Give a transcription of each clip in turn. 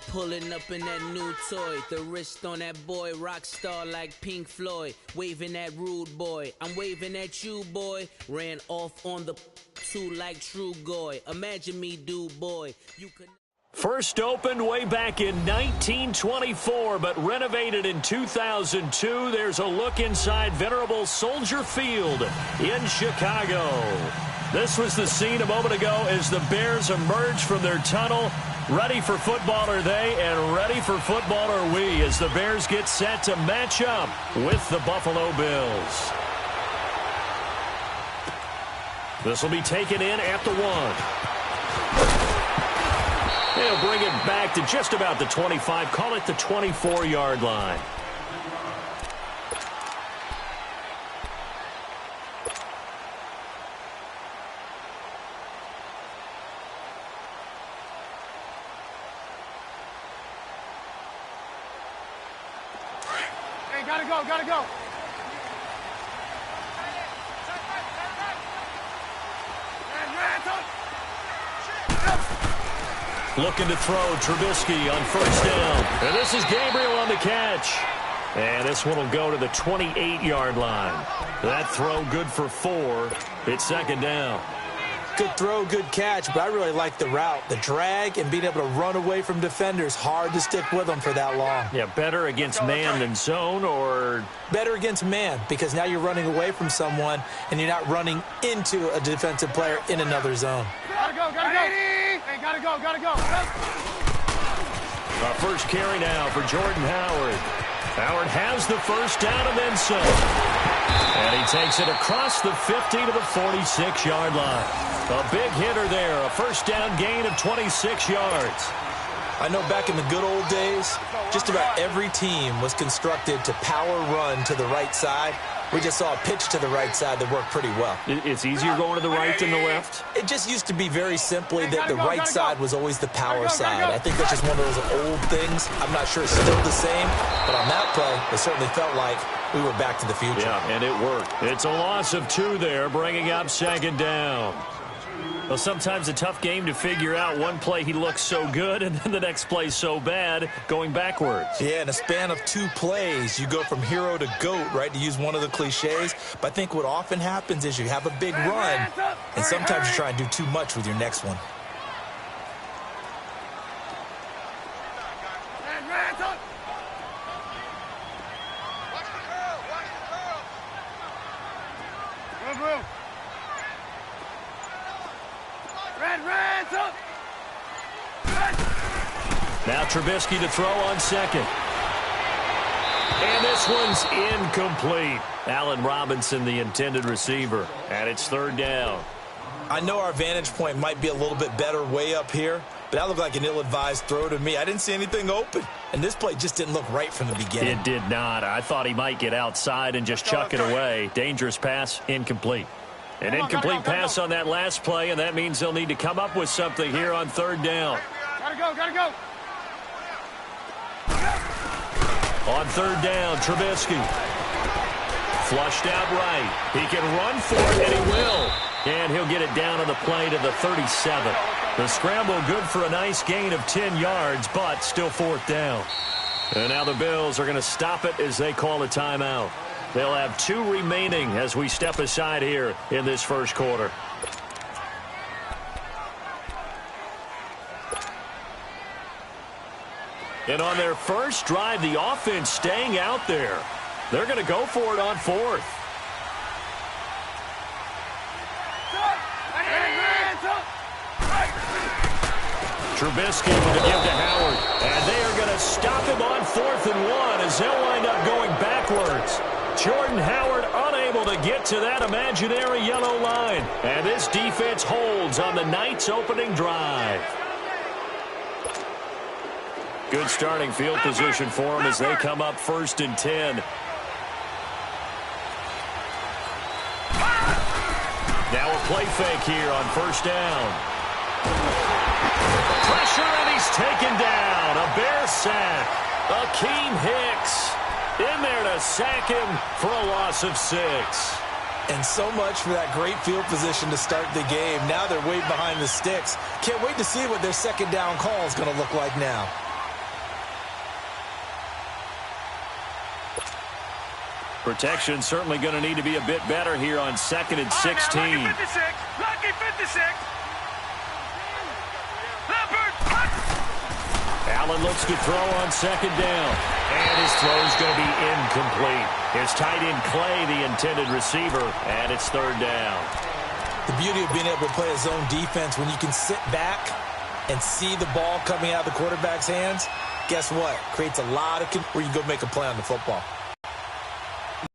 Pulling up in that new toy, the wrist on that boy, rock star like Pink Floyd, waving at rude boy, I'm waving at you boy, ran off on the two like True Goy, imagine me do boy, you could... First opened way back in 1924, but renovated in 2002. There's a look inside venerable Soldier Field in Chicago. This was the scene a moment ago as the Bears emerged from their tunnel. Ready for football are they, and ready for football are we, as the Bears get set to match up with the Buffalo Bills. This will be taken in at the 1. They'll bring it back to just about the 25, call it the 24-yard line. Hey, gotta go, gotta go. Looking to throw, Trubisky on first down. And this is Gabriel on the catch. And this one will go to the 28-yard line. That throw good for 4. It's second down. Good throw, good catch, but I really like the route. The drag and being able to run away from defenders, hard to stick with them for that long. Yeah, better against man than zone, or? Better against man, because now you're running away from someone and you're not running into a defensive player in another zone. Gotta go, gotta go. Hey, gotta go, gotta go. Our first carry now for Jordan Howard. Howard has the first down and then some. And he takes it across the 50 to the 46-yard line. A big hitter there, a first down gain of 26 yards. I know back in the good old days, just about every team was constructed to power run to the right side. We just saw a pitch to the right side that worked pretty well. It's easier going to the right than the left? It just used to be very simply that the right side was always the power side. I think that's just one of those old things. I'm not sure it's still the same, but on that play, it certainly felt like we were back to the future. Yeah, and it worked. It's a loss of 2 there, bringing up second down. Well, sometimes a tough game to figure out. One play he looks so good, and then the next play so bad, going backwards. Yeah, in a span of 2 plays, you go from hero to GOAT, right, to use one of the cliches. But I think what often happens is you have a big run, and sometimes you try and do too much with your next one. Now Trubisky to throw on second. And this one's incomplete. Allen Robinson, the intended receiver. And it's third down. I know our vantage point might be a little bit better way up here, but that looked like an ill-advised throw to me. I didn't see anything open, and this play just didn't look right from the beginning. It did not. I thought he might get outside and just chuck it away. Dangerous pass, incomplete. An incomplete pass on that last play, and that means they'll need to come up with something here on third down. Gotta go, gotta go. On third down, Trubisky. Flushed out right. He can run for it, and he will. And he'll get it down on the play to the 37. The scramble good for a nice gain of 10 yards, but still fourth down. And now the Bills are going to stop it as they call a timeout. They'll have 2 remaining as we step aside here in this first quarter. And on their first drive, the offense staying out there. They're going to go for it on fourth. Trubisky to give to Howard. And they are going to stop him on 4th and 1 as they'll wind up going backwards. Jordan Howard unable to get to that imaginary yellow line. And this defense holds on the night's opening drive. Good starting field position for them as they come up 1st and 10. Now a play fake here on first down. Pressure, and he's taken down. A Bear sack. Akeem Hicks in there to sack him for a loss of 6. And so much for that great field position to start the game. Now they're way behind the sticks. Can't wait to see what their second down call is going to look like now. Protection certainly going to need to be a bit better here on 2nd and 16. Lucky 56. Allen looks to throw on 2nd down. And his throw is going to be incomplete. His tight end Clay, the intended receiver, and it's 3rd down. The beauty of being able to play a zone defense when you can sit back and see the ball coming out of the quarterback's hands, guess what? Creates a lot of where you go make a play on the football.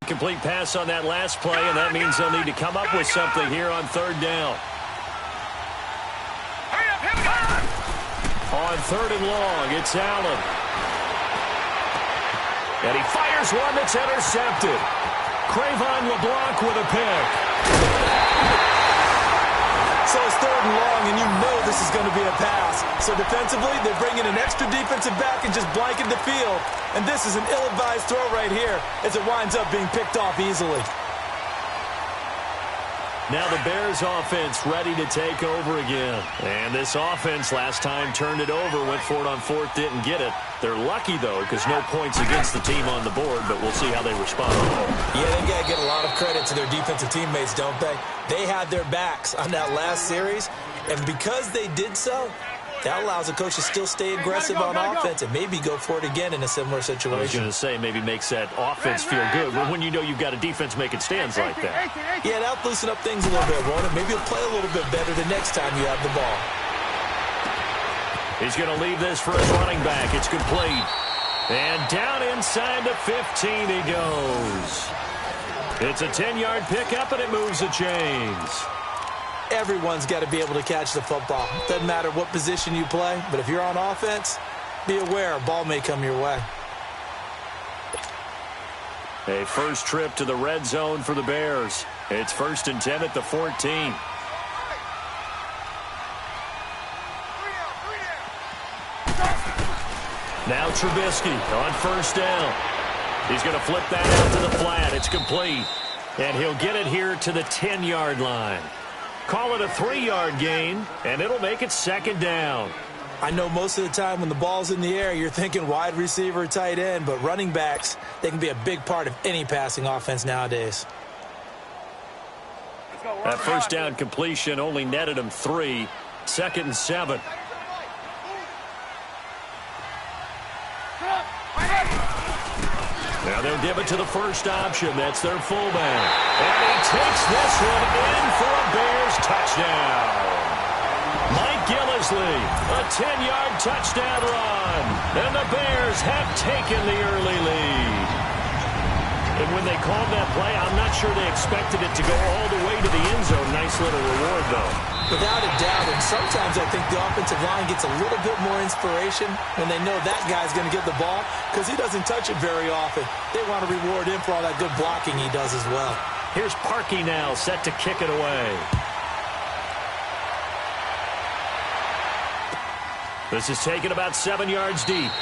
Complete pass on that last play, and that means they'll need to come up with something here on 3rd down. On 3rd and long, it's Allen. And he fires one that's intercepted. Crayvon LeBlanc with a pick. So it's 3rd and long, and you know this is going to be a pass. So defensively, they're bringing an extra defensive back and just blanking the field. And this is an ill-advised throw right here as it winds up being picked off easily. Now the Bears offense ready to take over again. And this offense last time turned it over, went for it on 4th, didn't get it. They're lucky, though, because no points against the team on the board, but we'll see how they respond. Yeah, they got to get a lot of credit to their defensive teammates, don't they? They had their backs on that last series, and because they did so, that allows a coach to still stay aggressive on offense and maybe go for it again in a similar situation. I was going to say maybe makes that offense feel good, but when you know you've got a defense making stands like that. Yeah, that'll loosen up things a little bit, won't it? Maybe you'll play a little bit better the next time you have the ball. He's going to leave this for his running back. It's complete. And down inside the 15 he goes. It's a 10-yard pickup, and it moves the chains. Everyone's got to be able to catch the football. Doesn't matter what position you play, but if you're on offense, be aware a ball may come your way. A first trip to the red zone for the Bears. It's 1st and 10 at the 14. Now Trubisky on 1st down. He's going to flip that out to the flat. It's complete. And he'll get it here to the 10-yard line. Call it a 3-yard gain, and it'll make it 2nd down. I know most of the time when the ball's in the air, you're thinking wide receiver, tight end, but running backs, they can be a big part of any passing offense nowadays. That 1st down completion only netted him 3. 2nd and 7. Now they'll give it to the first option. That's their fullback. And he takes this one in for a Bears touchdown. Mike Gillislee, a 10-yard touchdown run. And the Bears have taken the early lead. And when they called that play, I'm not sure they expected it to go all the way to the end zone. Nice little reward, though. Without a doubt, and sometimes I think the offensive line gets a little bit more inspiration when they know that guy's going to get the ball because he doesn't touch it very often. They want to reward him for all that good blocking he does as well. Here's Parkey now, set to kick it away. This is taken about 7 yards deep.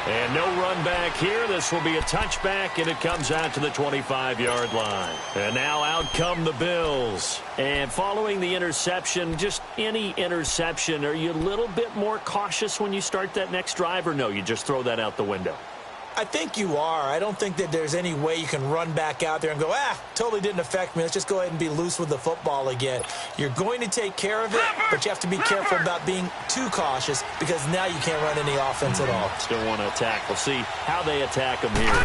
And no run back here. This will be a touchback, and it comes out to the 25-yard line. And now out come the Bills. And following the interception, just any interception, are you a little bit more cautious when you start that next drive, or no, you just throw that out the window? I think you are. I don't think that there's any way you can run back out there and go, totally didn't affect me. Let's just go ahead and be loose with the football again. You're going to take care of it, but you have to be careful about being too cautious because now you can't run any offense at all. Still want to attack. We'll see how they attack them here.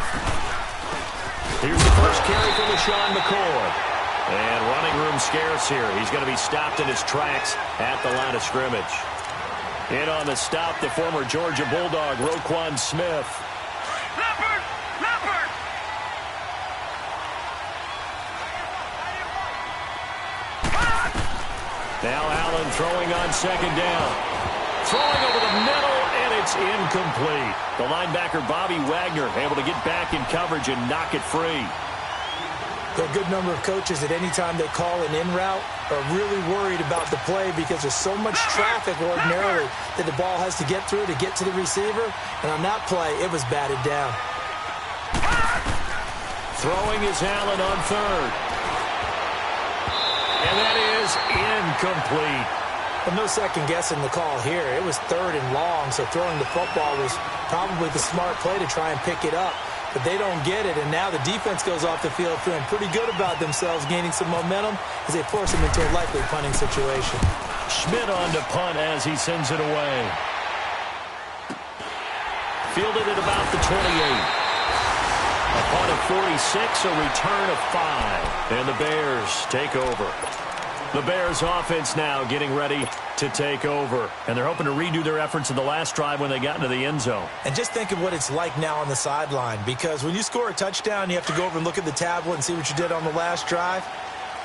Here's the first carry from LaShawn McCoy. And running room scarce here. He's going to be stopped in his tracks at the line of scrimmage. In on the stop, the former Georgia Bulldog, Roquan Smith. Now Allen throwing on 2nd down. Throwing over the middle, and it's incomplete. The linebacker, Bobby Wagner, able to get back in coverage and knock it free. There are a good number of coaches at any time they call an in route are really worried about the play because there's so much traffic ordinarily that the ball has to get through to get to the receiver. And on that play, it was batted down. Throwing is Allen on 3rd. And that is incomplete. Well, no second guessing the call here. It was 3rd and long, so throwing the football was probably the smart play to try and pick it up. but they don't get it. And now the defense goes off the field feeling pretty good about themselves, gaining some momentum as they force them into a likely punting situation. Schmidt on to punt as he sends it away. Fielded at about the 28. A punt of 46, a return of 5. And the Bears take over. The Bears offense now getting ready to take over. And they're hoping to redo their efforts in the last drive when they got into the end zone. And just think of what it's like now on the sideline, because when you score a touchdown, you have to go over and look at the tablet and see what you did on the last drive.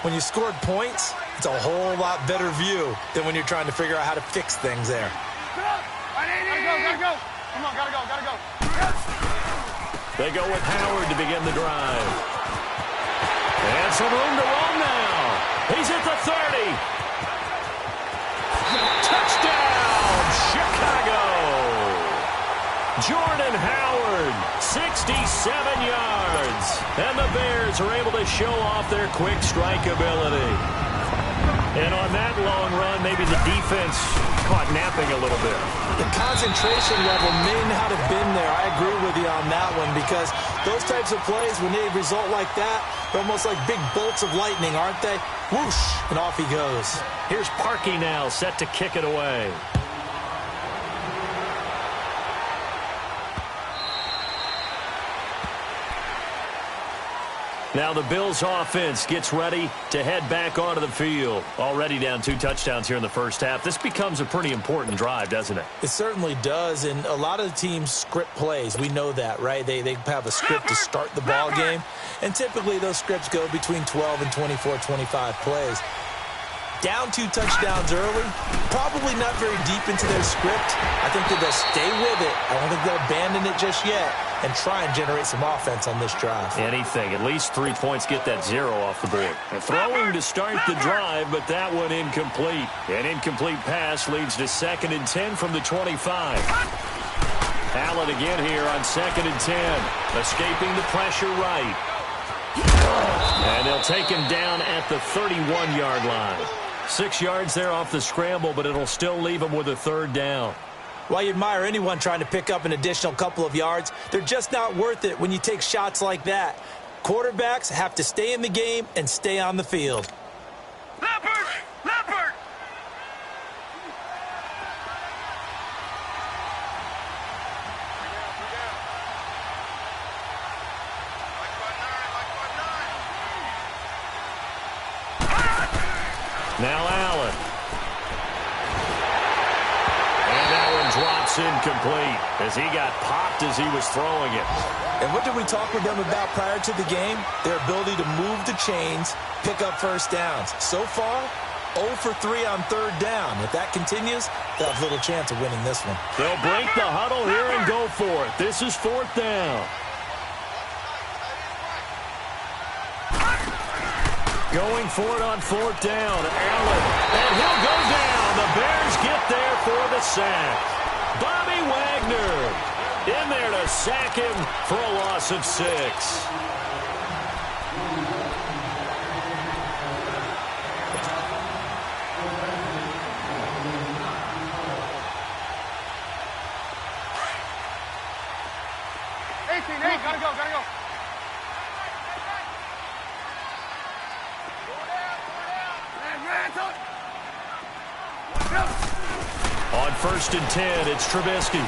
When you scored points, it's a whole lot better view than when you're trying to figure out how to fix things there. Gotta go. Come on, gotta go. They go with Howard to begin the drive. And some room to run now. He's at the 30. Touchdown, Chicago. Jordan Howard, 67 yards. And the Bears are able to show off their quick strike ability. And on that long run, maybe the defense caught napping a little bit. The concentration level may not have been there. I agree with you on that one, because those types of plays, when they result like that, they're almost like big bolts of lightning, aren't they? Whoosh, and off he goes. Here's Parkey now, set to kick it away. Now the Bills offense gets ready to head back onto the field. Already down 2 touchdowns here in the first half. This becomes a pretty important drive, doesn't it? It certainly does, and a lot of the teams script plays. We know that, right? They have a script to start the ball game, and typically those scripts go between 12 and 24, 25 plays. Down 2 touchdowns early, probably not very deep into their script. I think that they'll stay with it. I don't think they'll abandon it just yet and try and generate some offense on this drive. Anything. At least 3 points, get that 0 off the board. And throwing to start the drive, but that one incomplete. An incomplete pass leads to 2nd and 10 from the 25. Allen again here on 2nd and 10. Escaping the pressure right. And they'll take him down at the 31-yard line. 6 yards there off the scramble, but it'll still leave him with a 3rd down. While you admire anyone trying to pick up an additional couple of yards, they're just not worth it when you take shots like that. Quarterbacks have to stay in the game and stay on the field. Leopard! Now Allen. And that one drops incomplete as he got popped as he was throwing it. And what did we talk with them about prior to the game? Their ability to move the chains, pick up first downs. So far, 0 for 3 on 3rd down. If that continues, they'll have little chance of winning this one. They'll break the huddle here and go for it. This is 4th down. Going for it on 4th down. Allen. And he'll go down. The Bears get there for the sack. Bobby Wagner in there to sack him for a loss of 6. Gotta go. On 1st and 10, it's Trubisky.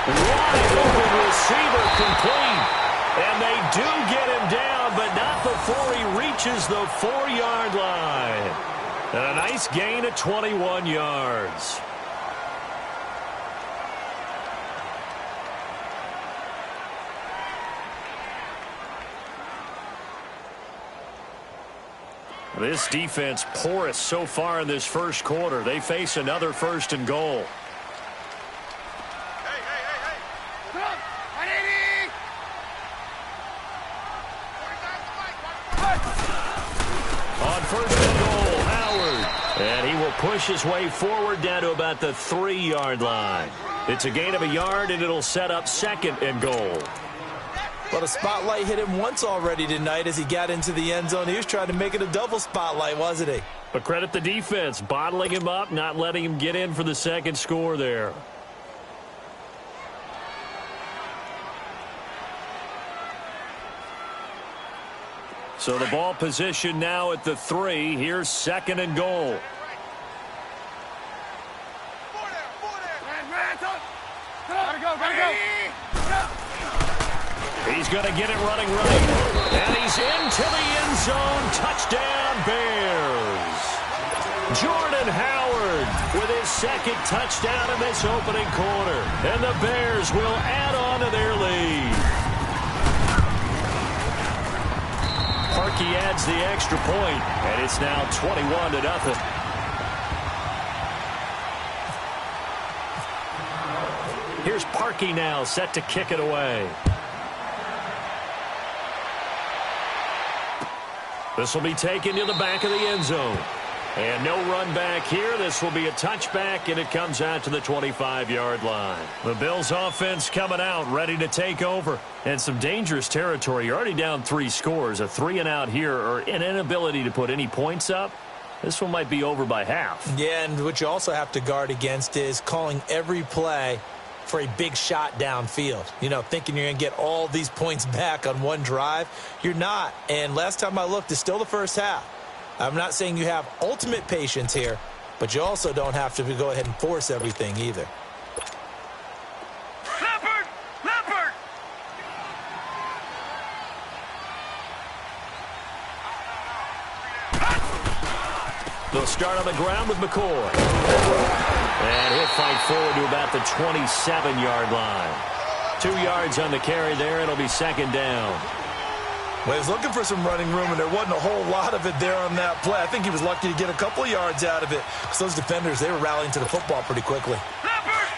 Wide open receiver complete. And they do get him down, but not before he reaches the 4-yard line. And a nice gain of 21 yards. This defense porous so far in this first quarter. They face another 1st and goal. On 1st and goal, Howard. And he will push his way forward down to about the 3-yard line. It's a gain of a yard, and it'll set up 2nd and goal. Well, the spotlight hit him once already tonight as he got into the end zone. He was trying to make it a double spotlight, wasn't he? But credit the defense, bottling him up, not letting him get in for the 2nd score there. So the ball position now at the 3. Here's 2nd and goal. He's going to get it running right. And he's into the end zone. Touchdown, Bears. Jordan Howard with his 2nd touchdown in this opening quarter. And the Bears will add on to their lead. Parkey adds the extra point, and it's now 21-0. Here's Parkey now, set to kick it away. This will be taken to the back of the end zone. And no run back here. This will be a touchback, and it comes out to the 25-yard line. The Bills offense coming out, ready to take over. And some dangerous territory. You're already down 3 scores. A 3-and-out here, or an inability to put any points up. This one might be over by half. Yeah, and what you also have to guard against is calling every play for a big shot downfield. You know, thinking you're going to get all these points back on one drive. You're not. And last time I looked, it's still the first half. I'm not saying you have ultimate patience here, but you also don't have to go ahead and force everything either. Leopard! They'll start on the ground with McCoy. And he'll fight forward to about the 27-yard line. 2 yards on the carry there. It'll be 2nd down. Well, he was looking for some running room, and there wasn't a whole lot of it there on that play. I think he was lucky to get a couple of yards out of it. Because those defenders, they were rallying to the football pretty quickly. Leopard!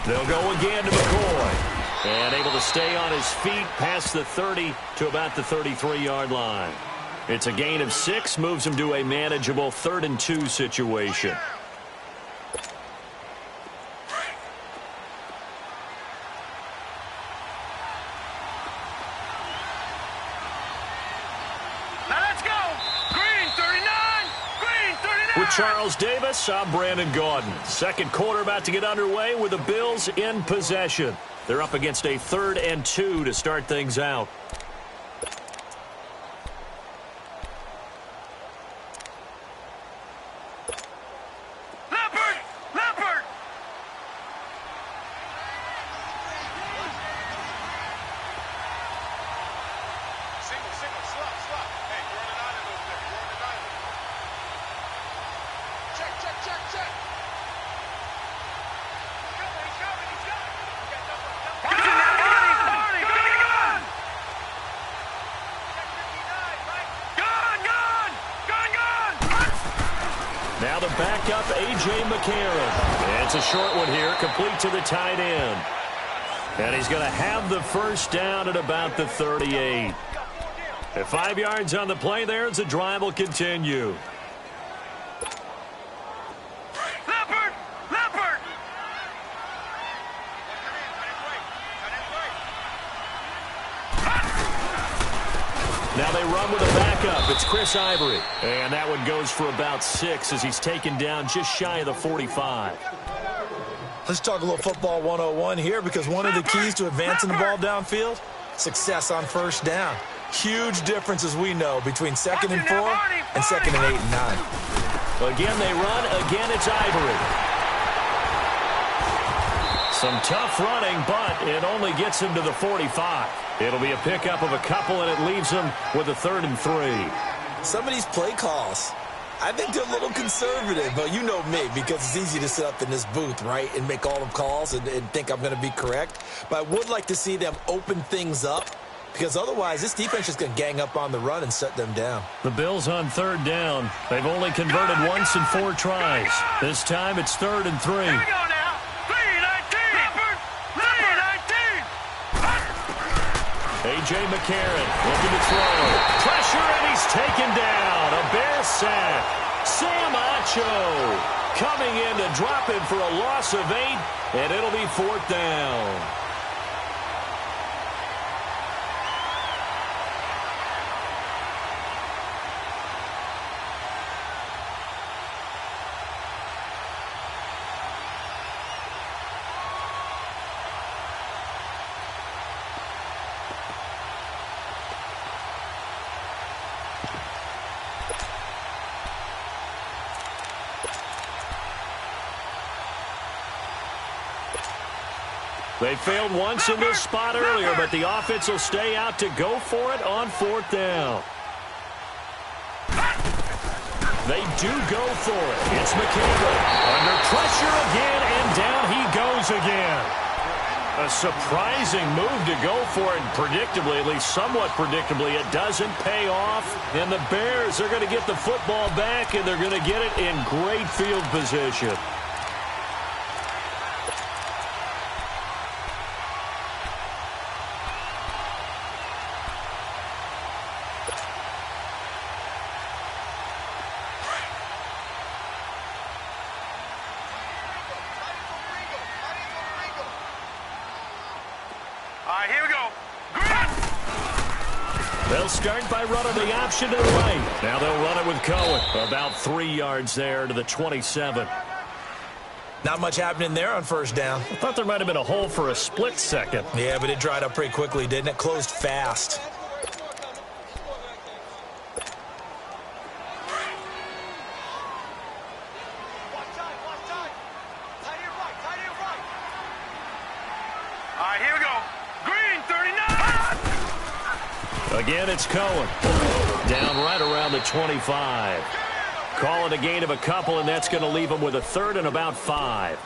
They'll go again to McCoy. And able to stay on his feet past the 30 to about the 33-yard line. It's a gain of 6, moves him to a manageable 3rd and 2 situation. With Charles Davis, I'm Brandon Gaudin. 2nd quarter about to get underway with the Bills in possession. They're up against a 3rd and 2 to start things out. Leopard! Single, slot. Hey, you're on an island over there. You're on an island. Check. He's coming. Now the backup, A.J. McCarron. It's a short one here, complete to the tight end. And he's going to have the first down at about the 38. At 5 yards on the play there, as the drive will continue. Leopard! Now they run with a backup. It's Chris Ivory. And that one goes for about 6 as he's taken down just shy of the 45. Let's talk a little football 101 here, because one of the keys to advancing the ball downfield, success on first down. Huge difference, as we know, between 2nd and 4 and 2nd and 8 and 9. Again they run. Again it's Ivory. Some tough running, but it only gets him to the 45. It'll be a pickup of a couple, and it leaves him with a 3rd and 3. Some of these play calls, I think they're a little conservative, but you know me, because it's easy to sit up in this booth, right, and make all the calls and think I'm going to be correct. But I would like to see them open things up, because otherwise this defense is going to gang up on the run and shut them down. The Bills on 3rd down. They've only converted once in 4 tries. This time it's 3rd and 3. Here we go now. 3-19. A.J. McCarron looking to throw. Pressure, and he's taken down. A Bear sack. Sam Acho coming in to drop him for a loss of 8, and it'll be 4th down. They failed once in this spot earlier, but the offense will stay out to go for it on 4th down. They do go for it. It's McCaffrey under pressure again, and down he goes again. A surprising move to go for it, and predictably, at least somewhat predictably, it doesn't pay off. And the Bears are going to get the football back, and they're going to get it in great field position. Here we go. They'll start by running the option to the right. Now they'll run it with Cohen. About 3 yards there to the 27. Not much happening there on 1st down. I thought there might have been a hole for a split second. Yeah, but it dried up pretty quickly, didn't it? Closed fast. Here we go. Green, 39. Again, it's Cohen. Down right around the 25. Call it a gain of a couple, and that's going to leave them with a 3rd and about 5.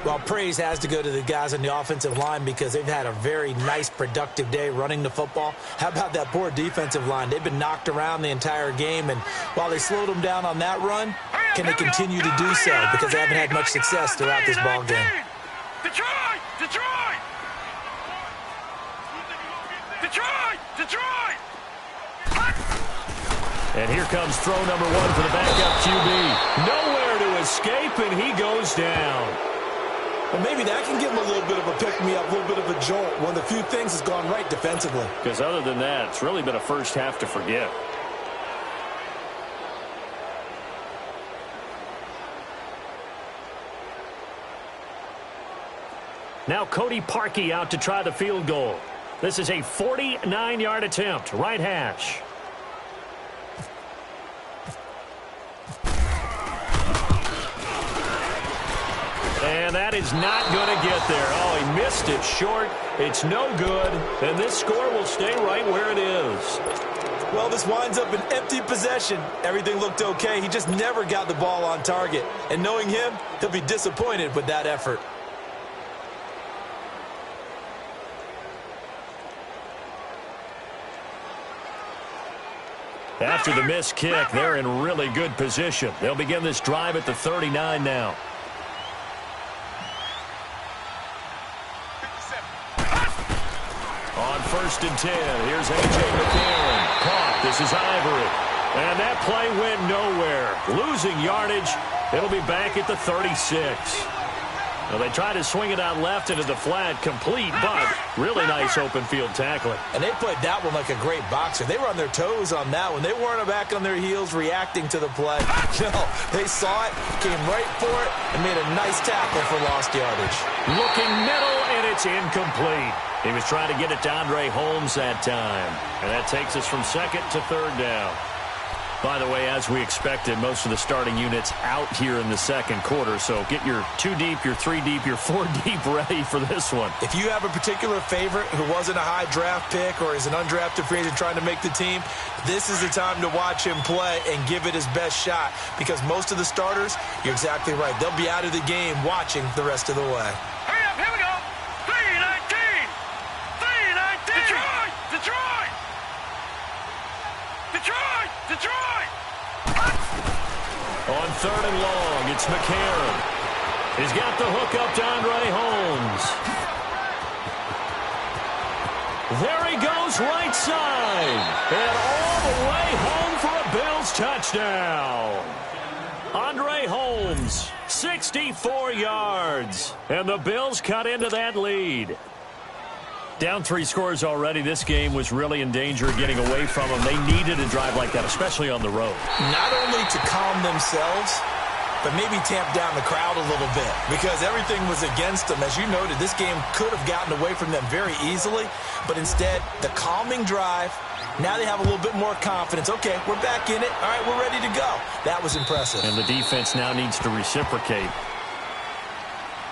Well, praise has to go to the guys on the offensive line because they've had a very nice, productive day running the football. How about that poor defensive line? They've been knocked around the entire game, and while they slowed them down on that run, can they continue to do so? Because they haven't had much success throughout this ball game. Detroit! Detroit! Detroit! Detroit! And here comes throw number 1 for the backup QB. Nowhere to escape, and he goes down. Well, maybe that can give him a little bit of a pick-me-up, a little bit of a jolt. One of the few things has gone right defensively. Because other than that, it's really been a first half to forget. Now Cody Parkey out to try the field goal. This is a 49-yard attempt, right hash. And that is not going to get there. Oh, he missed it short. It's no good. And this score will stay right where it is. Well, this winds up an empty possession. Everything looked okay. He just never got the ball on target. And knowing him, he'll be disappointed with that effort. After the missed kick, they're in really good position. They'll begin this drive at the 39 now. On 1st and 10, here's A.J. McCarron. Caught. This is Ivory. And that play went nowhere. Losing yardage. It'll be back at the 36. Well, they tried to swing it out left into the flat, complete, but really nice open field tackling. And they played that one like a great boxer. They were on their toes on that one. They weren't back on their heels reacting to the play. No, they saw it, came right for it, and made a nice tackle for lost yardage. Looking middle, and it's incomplete. He was trying to get it to Andre Holmes that time. And that takes us from 2nd to 3rd down. By the way, as we expected, most of the starting units out here in the 2nd quarter. So get your 2 deep, your 3 deep, your 4 deep ready for this one. If you have a particular favorite who wasn't a high draft pick or is an undrafted free agent trying to make the team, this is the time to watch him play and give it his best shot. Because most of the starters, you're exactly right, they'll be out of the game watching the rest of the way. Hurry up, here we go. 319. 319. Detroit! Detroit! Detroit! Detroit! On 3rd and long, it's McCarron. He's got the hook up to Andre Holmes. There he goes, right side. And all the way home for a Bills touchdown. Andre Holmes, 64 yards. And the Bills cut into that lead. Down 3 scores already. This game was really in danger of getting away from them. They needed a drive like that, especially on the road. Not only to calm themselves, but maybe tamp down the crowd a little bit because everything was against them. As you noted, this game could have gotten away from them very easily, but instead, the calming drive, now they have a little bit more confidence. Okay, we're back in it. All right, we're ready to go. That was impressive. And the defense now needs to reciprocate.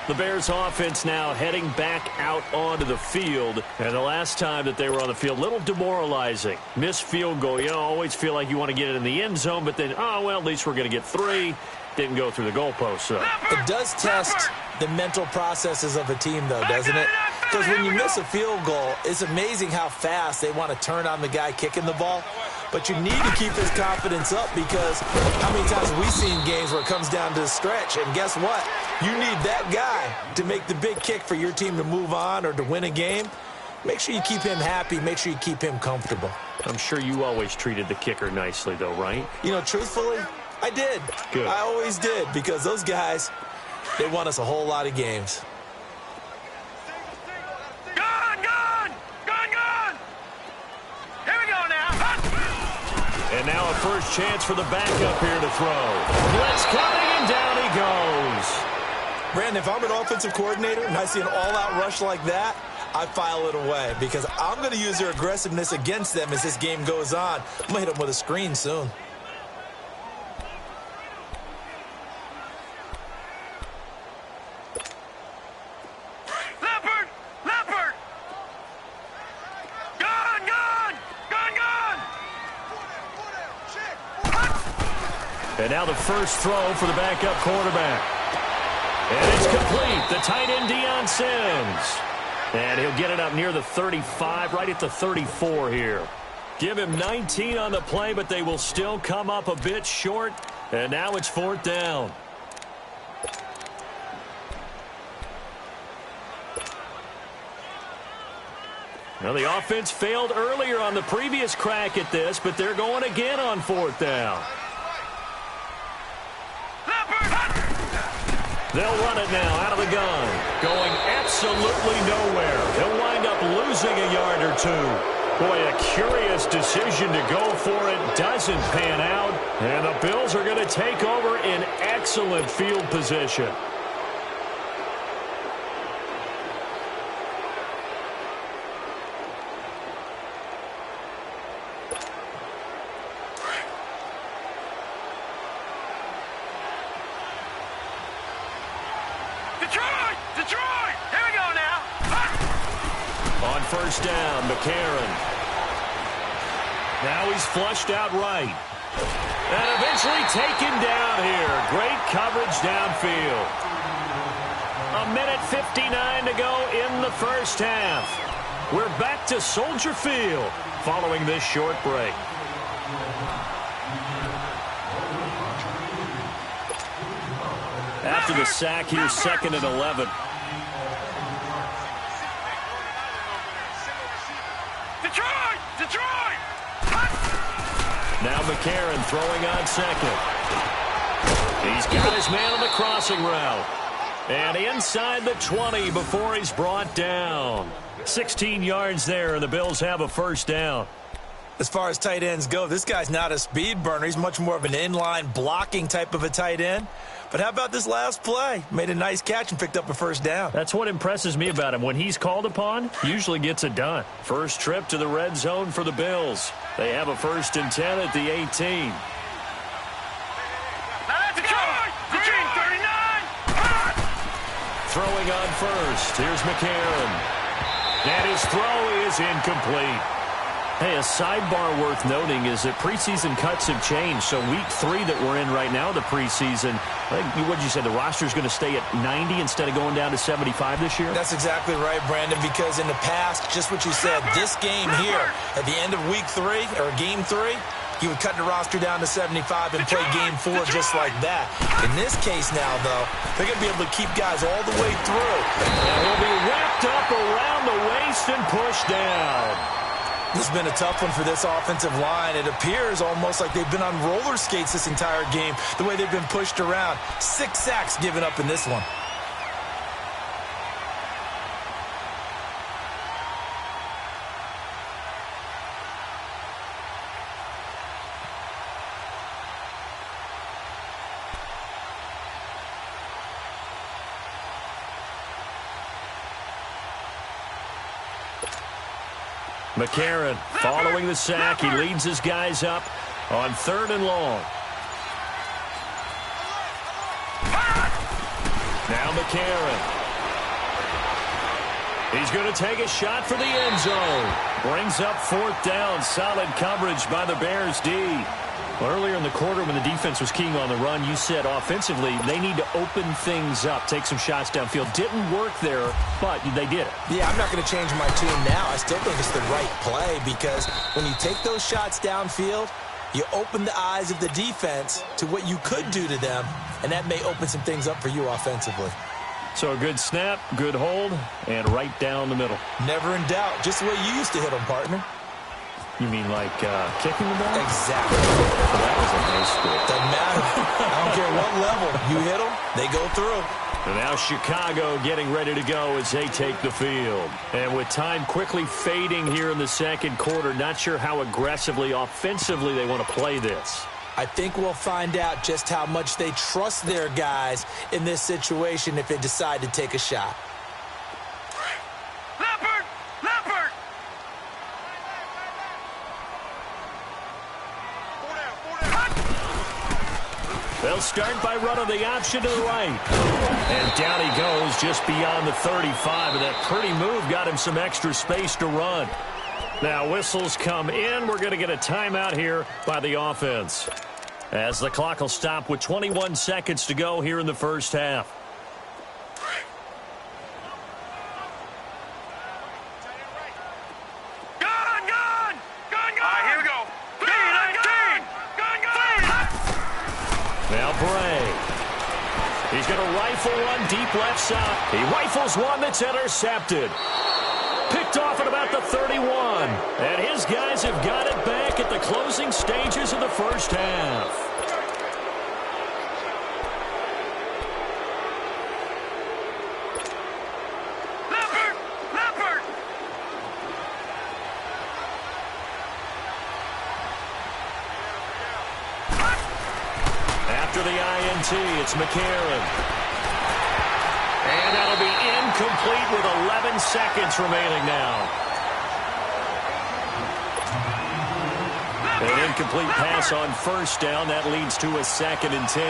The Bears offense now heading back out onto the field. And the last time that they were on the field, a little demoralizing. Missed field goal. You always feel like you want to get it in the end zone, but then, oh, well, at least we're going to get 3. Didn't go through the goalpost, so. It does test the mental processes of a team, though, doesn't it? Because when you miss a field goal, it's amazing how fast they want to turn on the guy kicking the ball. But you need to keep his confidence up because how many times have we seen games where it comes down to the stretch? And guess what? You need that guy to make the big kick for your team to move on or to win a game. Make sure you keep him happy. Make sure you keep him comfortable. I'm sure you always treated the kicker nicely, though, right? You know, truthfully, I did. Good. I always did because those guys, they won us a whole lot of games. And now a first chance for the backup here to throw. Blitz coming, and down he goes. Brandon, if I'm an offensive coordinator and I see an all-out rush like that, I file it away because I'm going to use their aggressiveness against them as this game goes on. I'm going to hit them with a screen soon. And now the first throw for the backup quarterback. And it's complete. The tight end, Deion Sims. And he'll get it up near the 35, right at the 34 here. Give him 19 on the play, but they will still come up a bit short. And now it's 4th down. Now the offense failed earlier on the previous crack at this, but they're going again on 4th down. They'll run it now out of the gun. Going absolutely nowhere. He'll wind up losing a yard or 2. Boy, a curious decision to go for it. Doesn't pan out. And the Bills are going to take over in excellent field position. Detroit! Here we go now. On 1st down, McCarron. Now he's flushed out right. And eventually taken down here. Great coverage downfield. 1:59 to go in the first half. We're back to Soldier Field following this short break. After the sack, here's 2nd and 11. Detroit! Now McCarron throwing on 2nd. He's got his man on the crossing route. And inside the 20 before he's brought down. 16 yards there, and the Bills have a 1st down. As far as tight ends go, this guy's not a speed burner. He's much more of an inline blocking type of a tight end. But how about this last play? Made a nice catch and picked up a 1st down. That's what impresses me about him. When he's called upon, usually gets it done. First trip to the red zone for the Bills. They have a 1st and 10 at the 18. Detroit, 39. Throwing on 1st. Here's McCarron. And his throw is incomplete. Hey, a sidebar worth noting is that preseason cuts have changed. So week 3 that we're in right now, the preseason, I think, what did you say, the roster's going to stay at 90 instead of going down to 75 this year? That's exactly right, Brandon, because in the past, just what you said, this game here, at the end of week 3, or game 3, you would cut the roster down to 75 and play game 4 just like that. In this case now, though, they're going to be able to keep guys all the way through. And he'll be wrapped up around the waist and pushed down. This has been a tough one for this offensive line. It appears almost like they've been on roller skates this entire game, the way they've been pushed around. 6 sacks given up in this one. McCarron following the sack. He leads his guys up on 3rd and long. Now McCarron. He's going to take a shot for the end zone. Brings up 4th down. Solid coverage by the Bears D. Earlier in the quarter when the defense was keying on the run, you said offensively they need to open things up, take some shots downfield. Didn't work there, but they did it. Yeah, I'm not going to change my tune now. I still think it's the right play because when you take those shots downfield, you open the eyes of the defense to what you could do to them, and that may open some things up for you offensively. So a good snap, good hold, and right down the middle. Never in doubt. Just the way you used to hit them, partner. You mean like kicking the ball? Exactly. So that was a high school. Doesn't matter. I don't care what level. You hit them, they go through. And now Chicago getting ready to go as they take the field. And with time quickly fading here in the second quarter, not sure how aggressively, offensively they want to play this. I think we'll find out just how much they trust their guys in this situation if they decide to take a shot. Leopard! Leopard! They'll start by running the option to the right. And down he goes just beyond the 35. And that pretty move got him some extra space to run. Now whistles come in. We're going to get a timeout here by the offense, as the clock will stop with 21 seconds to go here in the first half. Gun! Gun! Gun! Gun! All right, here we go. 319! Gun! Gun! Now Bray. He's going to rifle one deep left side. He rifles one that's intercepted. Picked off at about the 31. And his guys have got it back at the closing stages of the first half. Leopard! Leopard! After the INT, it's McCarron. And that'll be incomplete with 11 seconds remaining now. An incomplete pass on first down. That leads to a 2nd and 10.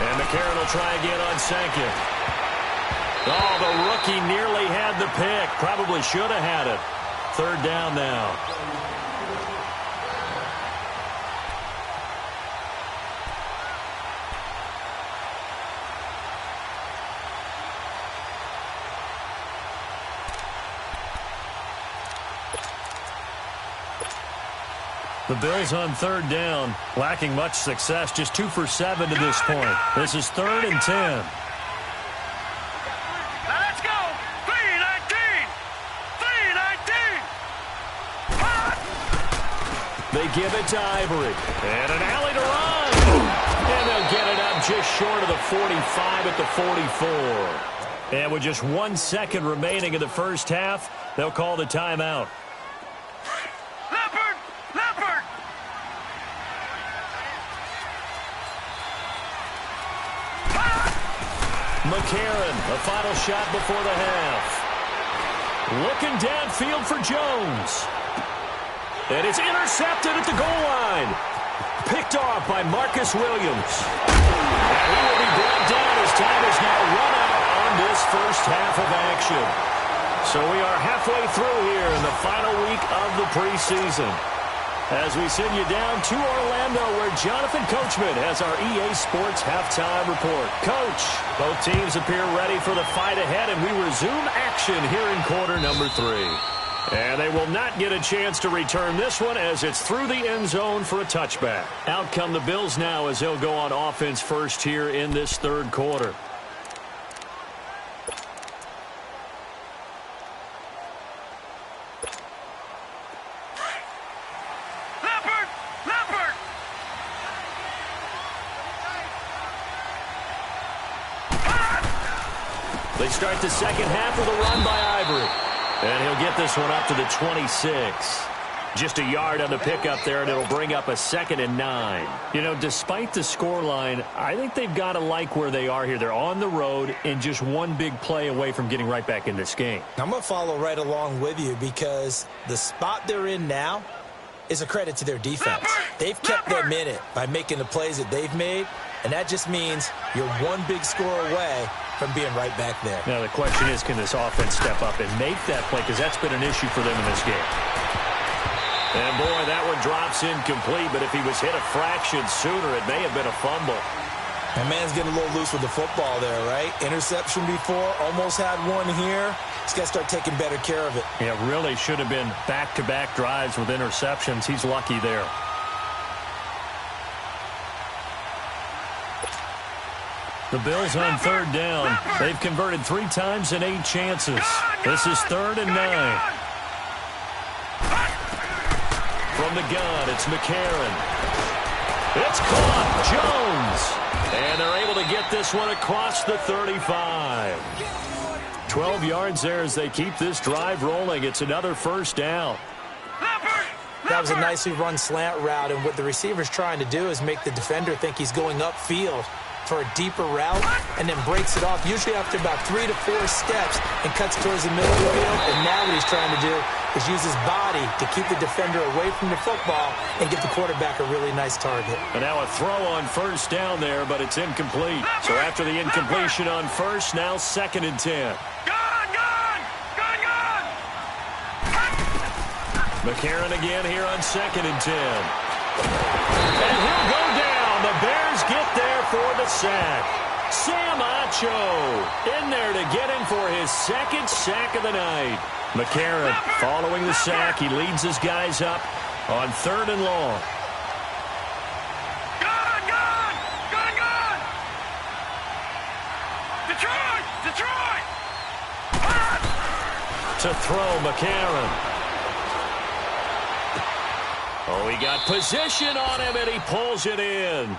And McCarron will try again on 2nd. Oh, the rookie nearly had the pick. Probably should have had it. 3rd down now. The Bills on 3rd down, lacking much success, just 2 for 7 to this point. This is 3rd and 10. Now let's go! 319! 319! They give it to Ivory. And an alley to run. And they'll get it up just short of the 45 at the 44. And with just 1 second remaining in the first half, they'll call the timeout. Leopard! Leopard! McCarron, a final shot before the half. Looking downfield for Jones. And it's intercepted at the goal line. Picked off by Marcus Williams. And he will be brought down as time is now run out on this first half of action. So we are halfway through here in the final week of the preseason, as we send you down to Orlando, where Jonathan Coachman has our EA Sports halftime report. Coach, both teams appear ready for the fight ahead, and we resume action here in quarter number 3. And they will not get a chance to return this one, as it's through the end zone for a touchback. Out come the Bills now, as they'll go on offense first here in this 3rd quarter. They start the second half with a run by Ivory. And he'll get this one up to the 26. Just a yard on the pickup there, and it'll bring up a 2nd and 9. You know, despite the scoreline, I think they've got to like where they are here. They're on the road and just one big play away from getting right back in this game. I'm going to follow right along with you, because the spot they're in now, is a credit to their defense. They've kept them in it by making the plays that they've made, and that just means you're one big score away from being right back there. Now the question is, can this offense step up and make that play? Because that's been an issue for them in this game. And boy, that one drops incomplete, but if he was hit a fraction sooner, it may have been a fumble. That man's getting a little loose with the football there, right? Interception before, almost had one here. He's got to start taking better care of it. Yeah, really should have been back-to-back drives with interceptions. He's lucky there. The Bills on third down. They've converted 3 times in 8 chances. This is 3rd and 9. From the gun, it's McCarron. It's caught. Jones. And they're able to get this one across the 35. 12 yards there as they keep this drive rolling. It's another first down. That was a nicely run slant route, and what the receiver's trying to do is make the defender think he's going upfield for a deeper route, and then breaks it off, usually after about 3 to 4 steps, and cuts towards the middle of the field. And now what he's trying to do is use his body to keep the defender away from the football and get the quarterback a really nice target. And now a throw on first down there, but it's incomplete. So after the incompletion on first, now 2nd and 10. McCarron again here on 2nd and 10. And he'll go down. The Bears get there for the sack. Sam Acho in there to get him for his 2nd sack of the night. McCarron following the sack. He leads his guys up on 3rd and long. Detroit! To throw, McCarron. Oh, he got position on him, and he pulls it in.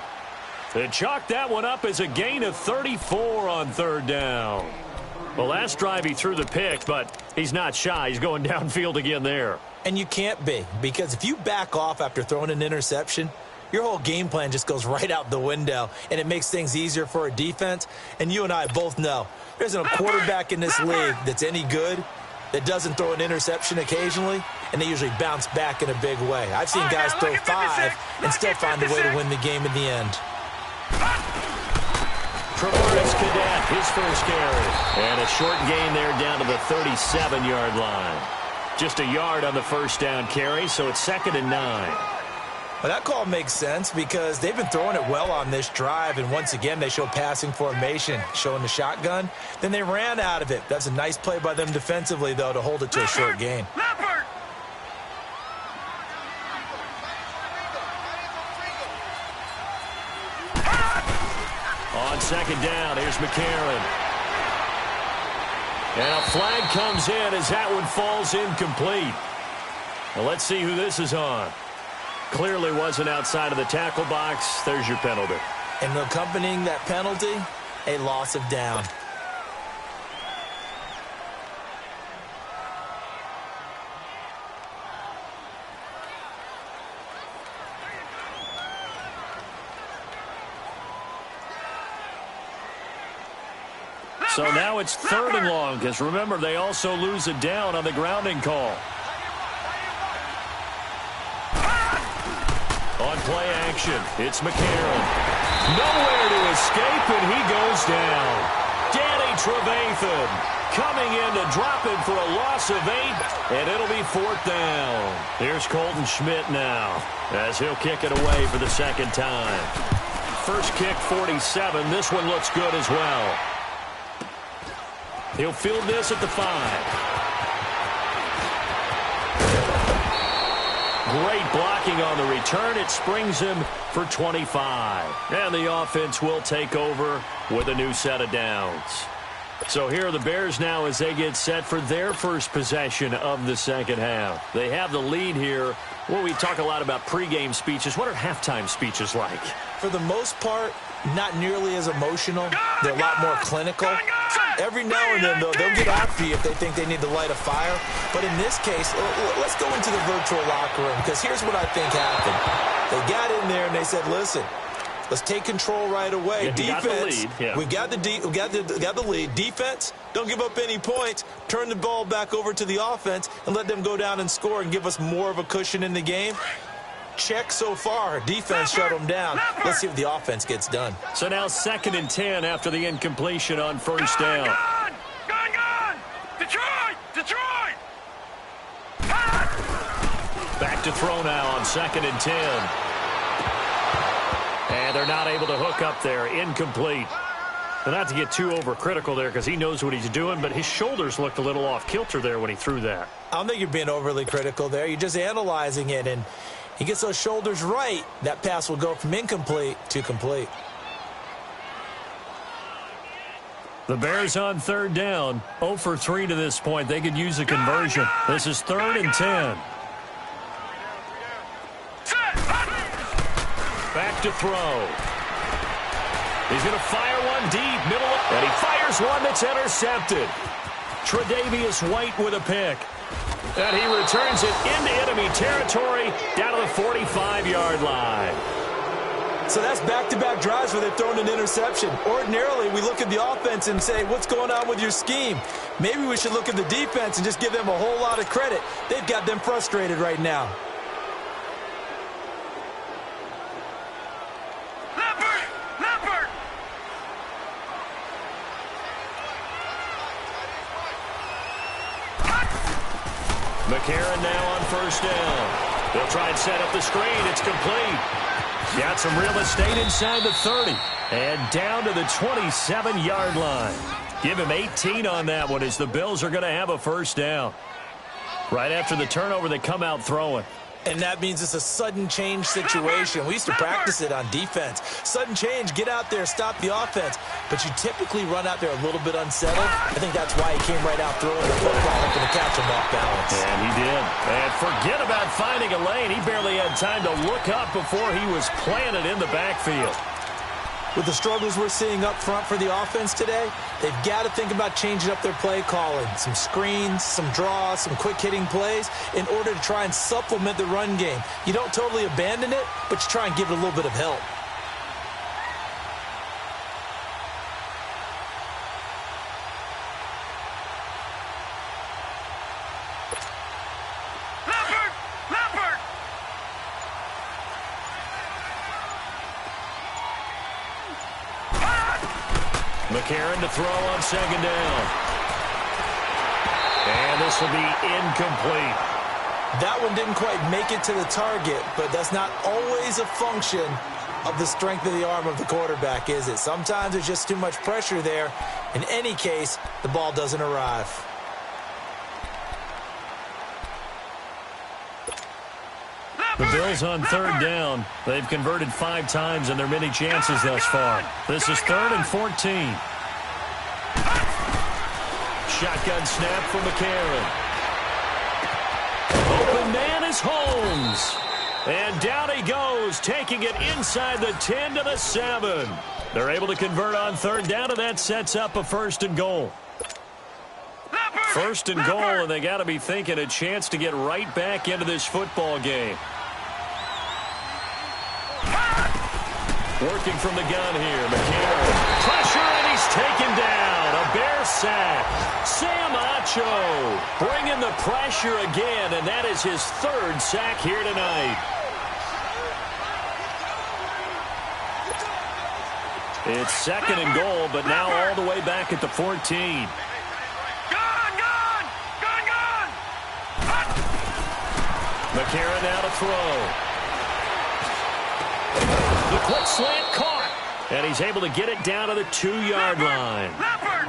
To chalk that one up as a gain of 34 on 3rd down. Well, last drive he threw the pick, but he's not shy. He's going downfield again there. And you can't be, because if you back off after throwing an interception, your whole game plan just goes right out the window, and it makes things easier for a defense. And you and I both know there isn't a quarterback in this league that's any good that doesn't throw an interception occasionally, and they usually bounce back in a big way. I've seen guys throw 5 and still find a way to win the game in the end. Travis Cadet, his first carry. And a short gain there down to the 37-yard line. Just a yard on the first down carry, so it's 2nd and 9. Well, that call makes sense because they've been throwing it well on this drive, and once again they show passing formation, showing the shotgun. Then they ran out of it. That's a nice play by them defensively, though, to hold it to a short gain. On 2nd down, here's McCarron. And a flag comes in as that one falls incomplete. Well, let's see who this is on. Clearly wasn't outside of the tackle box. There's your penalty. And accompanying that penalty, a loss of down. So now it's 3rd and long, because remember, they also lose a down on the grounding call. On play action, it's McCarron. Nowhere to escape, and he goes down. Danny Trevathan coming in to drop him for a loss of 8, and it'll be 4th down. Here's Colton Schmidt now, as he'll kick it away for the 2nd time. First kick, 47. This one looks good as well. He'll field this at the 5. Great blocking on the return. It springs him for 25. And the offense will take over with a new set of downs. So here are the Bears now as they get set for their first possession of the second half. They have the lead here. Well, we talk a lot about pregame speeches. What are halftime speeches like? For the most part, not nearly as emotional. They're a lot more clinical. Every now and then, though, they'll get after you if they think they need to light a fire. But in this case, let's go into the virtual locker room, because here's what I think happened. They got in there and they said, listen, Let's take control right away. Yeah, Defense, we got the lead. Defense, don't give up any points. Turn the ball back over to the offense and let them go down and score and give us more of a cushion in the game. Check so far. Defense shut them down. Let's see if the offense gets done. So now 2nd and 10 after the incompletion on first down. Gone! Detroit! Back to throw now on 2nd and 10. And they're not able to hook up there. Incomplete. But not to get too overcritical there because he knows what he's doing, but his shoulders looked a little off kilter there when he threw that. I don't think you're being overly critical there. You're just analyzing it, and he gets those shoulders right. That pass will go from incomplete to complete. The Bears on 3rd down. 0 for 3 to this point. They could use a conversion. This is 3rd and 10. Back to throw. He's going to fire one deep, middle, and he fires one that's intercepted. Tre'Davious White with a pick. And he returns it into enemy territory down to the 45-yard line. So that's back-to-back drives where they've thrown an interception. Ordinarily, we look at the offense and say, what's going on with your scheme? Maybe we should look at the defense and just give them a whole lot of credit. They've got them frustrated right now. Leopard! McCarron now on first down. They'll try and set up the screen. It's complete. Got some real estate inside the 30. And down to the 27-yard line. Give him 18 on that one as the Bills are going to have a first down. Right after the turnover, they come out throwing. And that means it's a sudden change situation. We used to practice it on defense. Sudden change, get out there, stop the offense. But you typically run out there a little bit unsettled. I think that's why he came right out throwing the football, hoping to catch him off balance. And he did. And forget about finding a lane. He barely had time to look up before he was planted in the backfield. With the struggles we're seeing up front for the offense today, they've got to think about changing up their play calling. Some screens, some draws, some quick-hitting plays in order to try and supplement the run game. You don't totally abandon it, but you try and give it a little bit of help. Leopard! McCarron to throw on 2nd down. And this will be incomplete. That one didn't quite make it to the target, but that's not always a function of the strength of the arm of the quarterback, is it? Sometimes there's just too much pressure there. In any case, the ball doesn't arrive. The Bills on 3rd down. They've converted 5 times in their many chances thus far. This is 3rd and 14. Shotgun snap for McCarron. Open man is Holmes. And down he goes, taking it inside the 10 to the 7. They're able to convert on 3rd down, and that sets up a 1st and goal. 1st and goal, and they got to be thinking a chance to get right back into this football game. Working from the gun here, McCarron. Pressure, and he's taken down. A Bear sack. Sam Acho bringing the pressure again, and that is his 3rd sack here tonight. It's 2nd and goal, but now all the way back at the 14. Gone! McCarron now to throw. The quick slant caught. And he's able to get it down to the 2-yard line.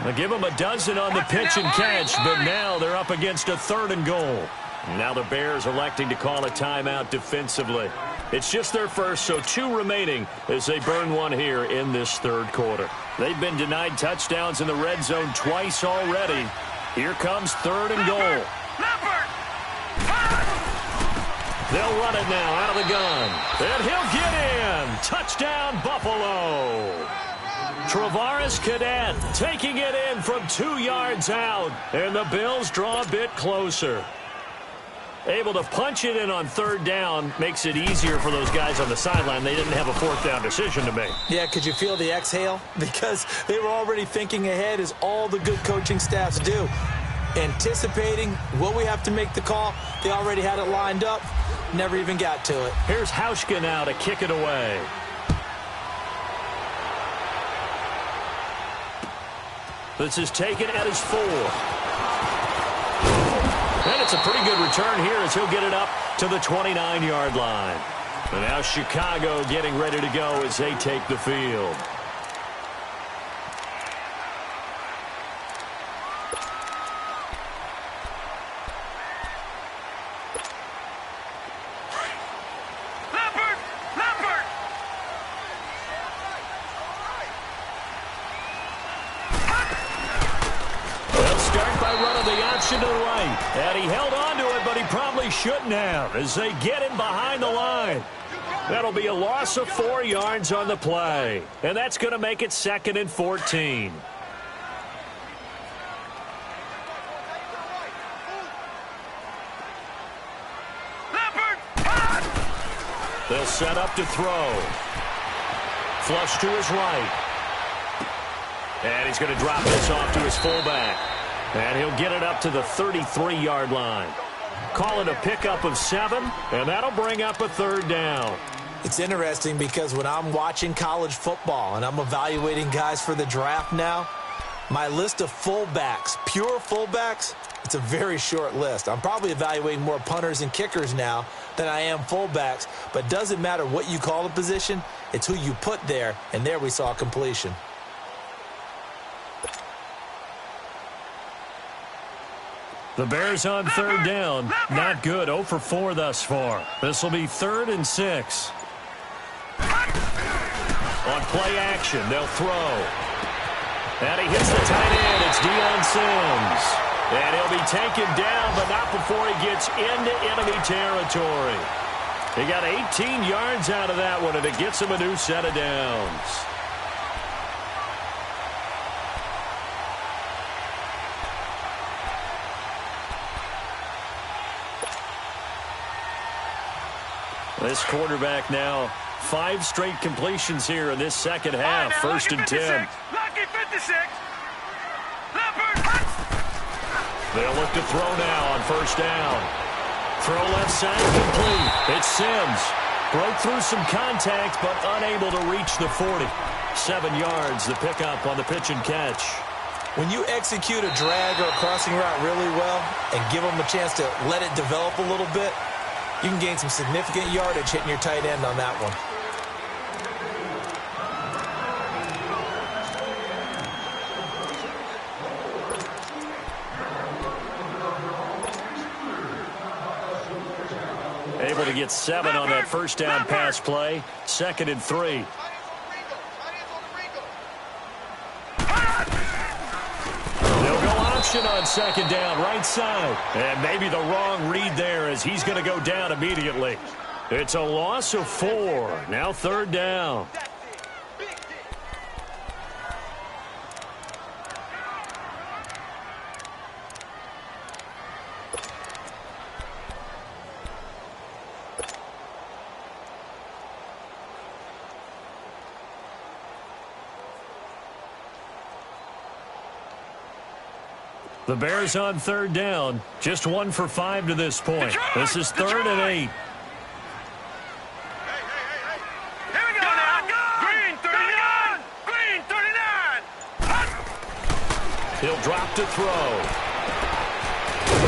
They'll give him a dozen on the pitch and catch, but now they're up against a 3rd and goal. Now the Bears electing to call a timeout defensively. It's just their first, so 2 remaining as they burn one here in this 3rd quarter. They've been denied touchdowns in the red zone twice already. Here comes 3rd and goal. They'll run it now out of the gun. And he'll get in. Touchdown, Buffalo. Travaris Cadet taking it in from 2 yards out. And the Bills draw a bit closer. able to punch it in on third down. Makes it easier for those guys on the sideline. They didn't have a fourth down decision to make. Yeah, could you feel the exhale? Because they were already thinking ahead, as all the good coaching staffs do. Anticipating, will we have to make the call? They already had it lined up. Never even got to it. Here's Hauschka now to kick it away. This is taken at his 4. And it's a pretty good return here as he'll get it up to the 29-yard line. And now Chicago getting ready to go as they take the field. To the right, and he held on to it, but he probably shouldn't have as they get him behind the line. That'll be a loss of 4 yards on the play, and that's going to make it 2nd and 14. They'll set up to throw. Flush to his right. And he's going to drop this off to his fullback. And he'll get it up to the 33-yard line. Call it a pickup of 7, and that'll bring up a 3rd down. It's interesting because when I'm watching college football and I'm evaluating guys for the draft now, my list of fullbacks, pure fullbacks, it's a very short list. I'm probably evaluating more punters and kickers now than I am fullbacks, but it doesn't matter what you call the position, it's who you put there, and there we saw completion. The Bears on 3rd down. Not good. 0 for 4 thus far. This will be 3rd and 6. On play action, they'll throw. And he hits the tight end. It's Deion Sims. And he'll be taken down, but not before he gets into enemy territory. He got 18 yards out of that one, and it gets him a new set of downs. This quarterback now, 5 straight completions here in this second half. Right, now, 1st and 10. Lucky 56. They'll look to throw now on 1st down. Throw left side complete. It's Sims. Broke through some contact, but unable to reach the 40. 7 yards, the pickup on the pitch and catch. When you execute a drag or a crossing route really well and give them a chance to let it develop a little bit, you can gain some significant yardage hitting your tight end on that one. Able to get 7 on that 1st down pass play. 2nd and 3. On 2nd down, right side. And maybe the wrong read there as he's going to go down immediately. It's a loss of 4. Now 3rd down. The Bears on 3rd down. Just 1 for 5 to this point. This is 3rd and 8. Here we go now. Green 39. Green 39. He'll drop to throw.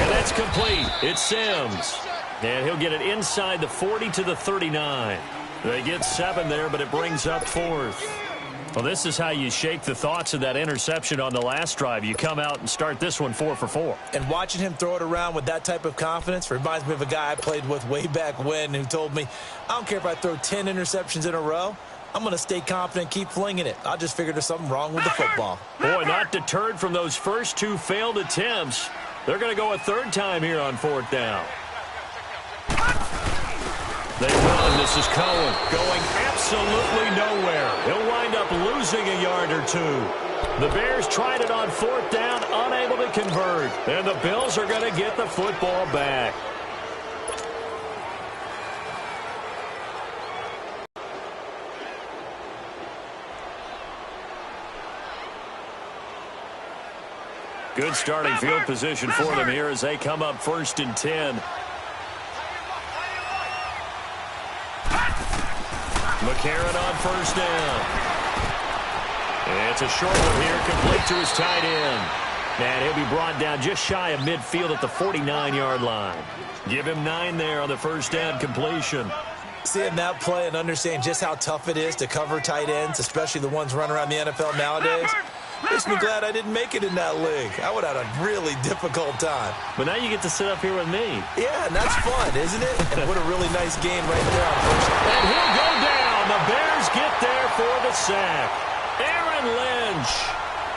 And that's complete. It's Sims. And he'll get it inside the 40 to the 39. They get 7 there, but it brings up 4th. Well, this is how you shake the thoughts of that interception on the last drive. You come out and start this one 4 for 4. And watching him throw it around with that type of confidence reminds me of a guy I played with way back when who told me, I don't care if I throw 10 interceptions in a row. I'm going to stay confident, keep flinging it. I just figured there's something wrong with the football. Boy, not deterred from those first 2 failed attempts. They're going to go a 3rd time here on 4th down. They run. This is Cohen going absolutely nowhere. He'll wind up losing a yard or 2. The Bears tried it on 4th down, unable to convert. And the Bills are going to get the football back. Good starting field position for them here as they come up 1st and 10. McCarron on 1st down. It's a short one here, complete to his tight end. And he'll be brought down just shy of midfield at the 49-yard line. Give him 9 there on the 1st down completion. Seeing that play and understanding just how tough it is to cover tight ends, especially the ones running around the NFL nowadays, makes me glad I didn't make it in that league. I would have had a really difficult time. But now you get to sit up here with me. Yeah, and that's fun, isn't it? And what a really nice game right there on 1st down. And he'll go down. The Bears get there for the sack. Aaron Lynch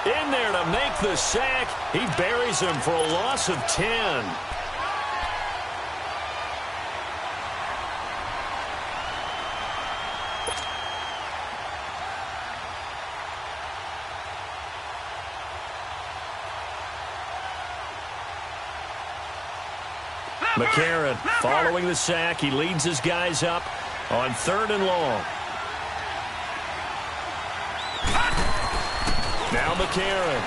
in there to make the sack. He buries him for a loss of 10. McCarron following the sack. He leads his guys up on 3rd and long. Now McCarron.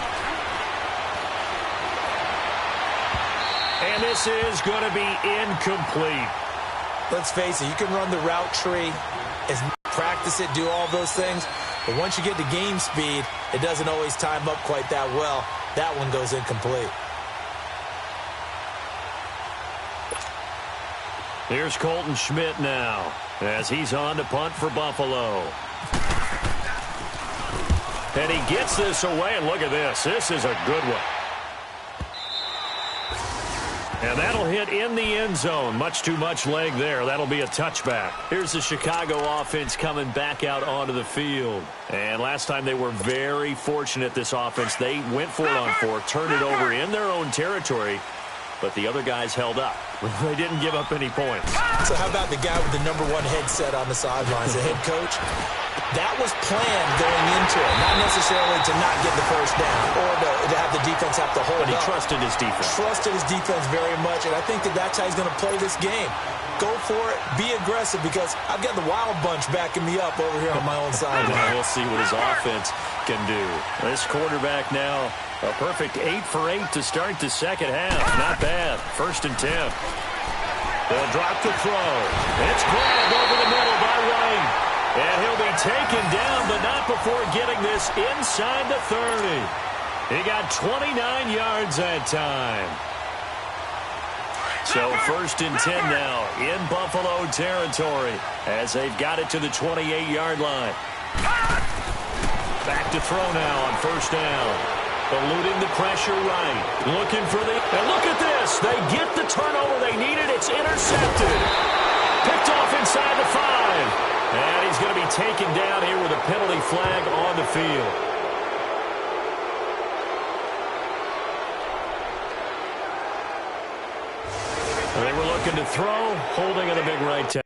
And this is going to be incomplete. Let's face it, you can run the route tree, practice it, do all those things, but once you get to game speed, it doesn't always time up quite that well. That one goes incomplete. Here's Colton Schmidt now as he's on to punt for Buffalo. And he gets this away, and look at this. This is a good one. And that'll hit in the end zone. Much too much leg there. That'll be a touchback. Here's the Chicago offense coming back out onto the field. And last time they were very fortunate, this offense. They went for it on 4, turned it over in their own territory, but the other guys held up. They didn't give up any points. So how about the guy with the #1 headset on the sidelines, the head coach? That was planned going into it, not necessarily to not get the first down or to have the defense have to hold up. But he trusted his defense. Trusted his defense very much, and I think that's how he's going to play this game. Go for it, be aggressive, because I've got the Wild Bunch backing me up over here on my own sideline. We'll see what his offense can do. This quarterback now, a perfect 8 for 8 to start the second half. Not bad. 1st and 10. They'll drop the throw. It's grabbed over the middle by White. And he'll be taken down, but not before getting this inside the 30. He got 29 yards that time. So 1st and 10 now in Buffalo territory as they've got it to the 28-yard line. Back to throw now on 1st down. Eluding the pressure right. Looking for the... And look at this. They get the turnover they needed. It's intercepted. Picked off inside the 5. And he's going to be taken down here with a penalty flag on the field. They were looking to throw, holding at a big right tackle.